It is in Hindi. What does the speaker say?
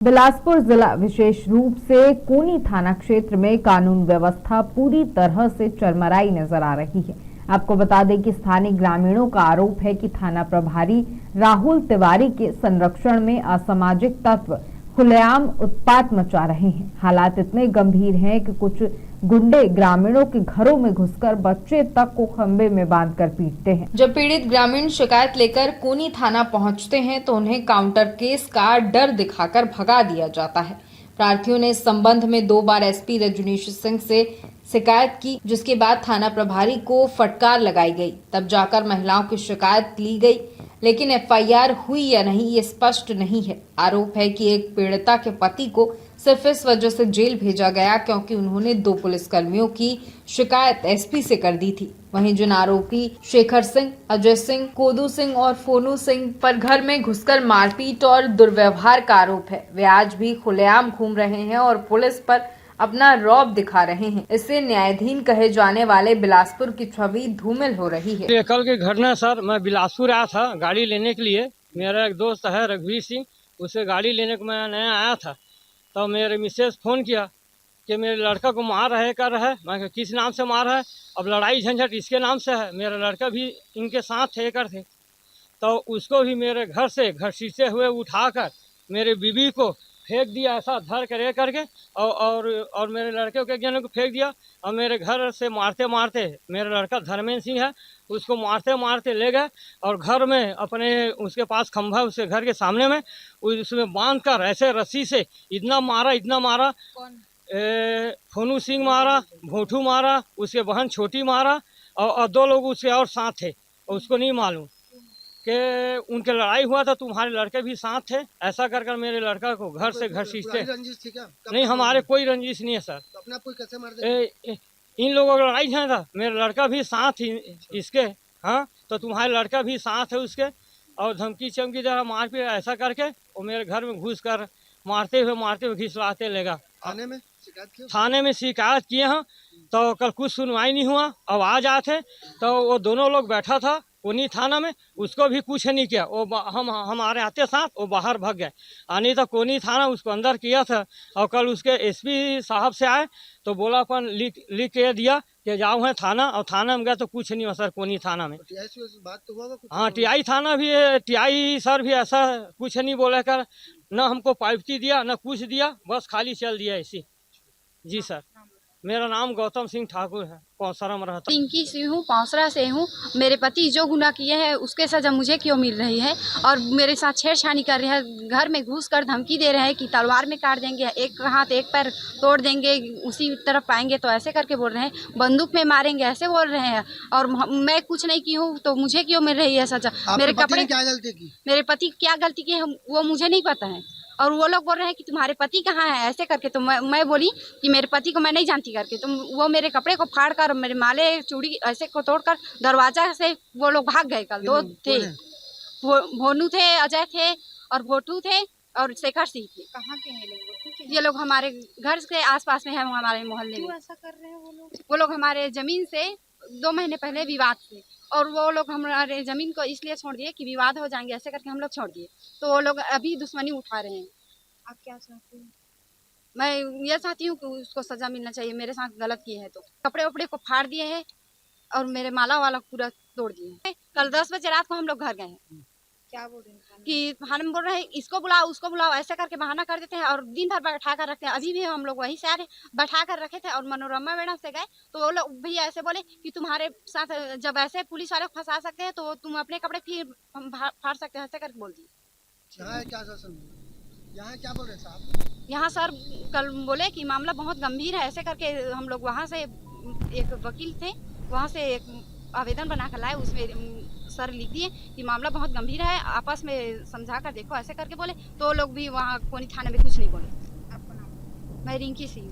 बिलासपुर जिला विशेष रूप से कोनी थाना क्षेत्र में कानून व्यवस्था पूरी तरह से चरमराई नजर आ रही है। आपको बता दें कि स्थानीय ग्रामीणों का आरोप है कि थाना प्रभारी राहुल तिवारी के संरक्षण में असामाजिक तत्व खुलेआम उत्पात मचा रहे हैं। हालात इतने गंभीर हैं कि कुछ गुंडे ग्रामीणों के घरों में घुसकर बच्चे तक को खंबे में बांधकर पीटते हैं। जब पीड़ित ग्रामीण शिकायत लेकर कोनी थाना पहुंचते हैं तो उन्हें काउंटर केस का डर दिखाकर भगा दिया जाता है। प्रार्थियों ने इस संबंध में 2 बार एसपी रजनीश सिंह से शिकायत की, जिसके बाद थाना प्रभारी को फटकार लगाई गई। तब जाकर महिलाओं की शिकायत ली गई, लेकिन एफआईआर हुई या नहीं ये स्पष्ट नहीं है। आरोप है कि एक पीड़िता के पति को सिर्फ इस वजह से जेल भेजा गया क्योंकि उन्होंने 2 पुलिसकर्मियों की शिकायत एसपी से कर दी थी। वहीं जिन आरोपी शेखर सिंह, अजय सिंह, कोदू सिंह और फोनू सिंह पर घर में घुसकर मारपीट और दुर्व्यवहार का आरोप है, वे आज भी खुलेआम घूम रहे हैं और पुलिस पर अपना रौब दिखा रहे हैं। इससे न्यायाधीन कहे जाने वाले बिलासपुर की छवि धूमिल हो रही है। कल की घटना सर, मैं बिलासपुर आया था गाड़ी लेने के लिए। मेरा एक दोस्त है रघुवीर सिंह, उसे गाड़ी लेने को मैं नया आया था। तो मेरे मिसेज फोन किया कि मेरे लड़का को मार रहे कर रहा है। मैं किस नाम से मार है? अब लड़ाई झंझट इसके नाम से है। मेरा लड़का भी इनके साथ थे कर थे, तो उसको भी मेरे घर से घसीटते हुए उठाकर मेरे बीबी को फेंक दिया, ऐसा धर कर करके और मेरे लड़के के जन को फेंक दिया। और मेरे घर से मारते मारते, मेरा लड़का धर्मेंद्र सिंह है, उसको मारते मारते ले गए और घर में अपने उसके पास खंभा, उसके घर के सामने में उसमें बांध कर ऐसे रस्सी से इतना मारा। फोनू सिंह मारा, भोटू मारा, उसके बहन छोटी मारा और 2 लोग उसके और साथ थे। उसको नहीं मालूम कि उनके लड़ाई हुआ था, तुम्हारे लड़के भी साथ थे। ऐसा कर मेरे लड़का को घर से घसीटते। नहीं, हमारे कोई रंजिश नहीं है सर। तो अपने आप कोई कैसे मार दे? इन लोगों का लड़ाई झगड़ा था, मेरा लड़का भी साथ ही इसके। हाँ, तो तुम्हारे लड़का भी साथ है उसके, और धमकी चमकी जरा मारपीट ऐसा करके वो मेरे घर में घुस कर मारते हुए घिसलाते लेगा। थाने में शिकायत किए हैं, तो कल कुछ सुनवाई नहीं हुआ। अब आज आए थे तो वो दोनों लोग बैठा था कोनी थाना में, उसको भी कुछ नहीं किया। वो हमारे आते साथ वो बाहर भाग गए। नहीं तो कोनी थाना उसको अंदर किया था। और कल उसके एसपी साहब से आए तो बोला अपन लिख के दिया कि जाओ है थाना, और थाना में गए तो कुछ नहीं हुआ सर कोनी थाना में। बात तो हुआ? हाँ, टीआई थाना भी है, टीआई सर भी ऐसा कुछ नहीं बोले कर, न हमको पाइपटी दिया न कुछ दिया, बस खाली चल दिया ऐसी। जी सर, मेरा नाम गौतम सिंह ठाकुर है, पौसरा में रहता। पिंकी सिंह हूँ, पौसरा से हूँ। मेरे पति जो गुनाह किए हैं उसके सजा मुझे क्यों मिल रही है? और मेरे साथ छेड़छाड़ी कर रहे हैं, घर में घुसकर धमकी दे रहे हैं कि तलवार में काट देंगे, एक हाथ एक पैर तोड़ देंगे, उसी तरफ पाएंगे तो ऐसे करके बोल रहे हैं, बंदूक में मारेंगे ऐसे बोल रहे हैं। और मैं कुछ नहीं की हूँ तो मुझे क्यों मिल रही है सजा? मेरे कपड़े क्या गलती की? मेरे पति क्या गलती की है वो मुझे नहीं पता है। और वो लोग बोल रहे हैं कि तुम्हारे पति कहाँ है ऐसे करके। तो मैं बोली कि मेरे पति को मैं नहीं जानती करके। तो वो मेरे कपड़े को फाड़ कर, मेरे माले चूड़ी ऐसे को तोड़कर दरवाजा से वो लोग भाग गए। कल 2 थे, भोनू थे, अजय थे और भोटू थे और शेखर सिंह थे। कहाँ के हैं लोग? ये लोग हमारे घर के आसपास में है, हमारे मोहल्ले में। क्यों ऐसा कर रहे हैं वो लोग हमारे जमीन से 2 महीने पहले विवाद थे, और वो लोग हमारे जमीन को इसलिए छोड़ दिए कि विवाद हो जाएंगे, ऐसे करके हम लोग छोड़ दिए। तो वो लोग अभी दुश्मनी उठा रहे हैं। आप क्या चाहते हैं? मैं ये चाहती हूँ कि उसको सजा मिलना चाहिए, मेरे साथ गलत किए हैं। तो कपड़े वपड़े को फाड़ दिए हैं और मेरे माला वाला पूरा तोड़ दिए हैं। कल 10 बजे रात को हम लोग घर गए हैं। क्या बोल रहे हैं? कि हम बोल रहे हैं इसको बुलाओ उसको बुलाओ, ऐसे करके बहाना कर देते हैं और दिन भर बैठा कर रखते हैं। अभी भी हम लोग वहीं से आ रहे, बैठा कर रखे थे। और मनोरमा मैडम से गए तो वो लोग भी ऐसे बोले कि तुम्हारे साथ जब ऐसे पुलिस वाले फंसा सकते हैं तो तुम अपने कपड़े फिर फाड़ सकते हैं, ऐसे करके बोल दिए। यहाँ क्या बोल रहे साहब? यहाँ सर कल बोले कि मामला बहुत गंभीर है, ऐसे करके हम लोग वहाँ से एक वकील थे, वहाँ से एक आवेदन बना कर लाए, उसमें सर लिख दिए कि मामला बहुत गंभीर है, आपस में समझा कर देखो, ऐसे करके बोले। तो लोग भी वहाँ कोनी थाने में कुछ नहीं बोले। आपका नाम? मैं रिंकी सिंह।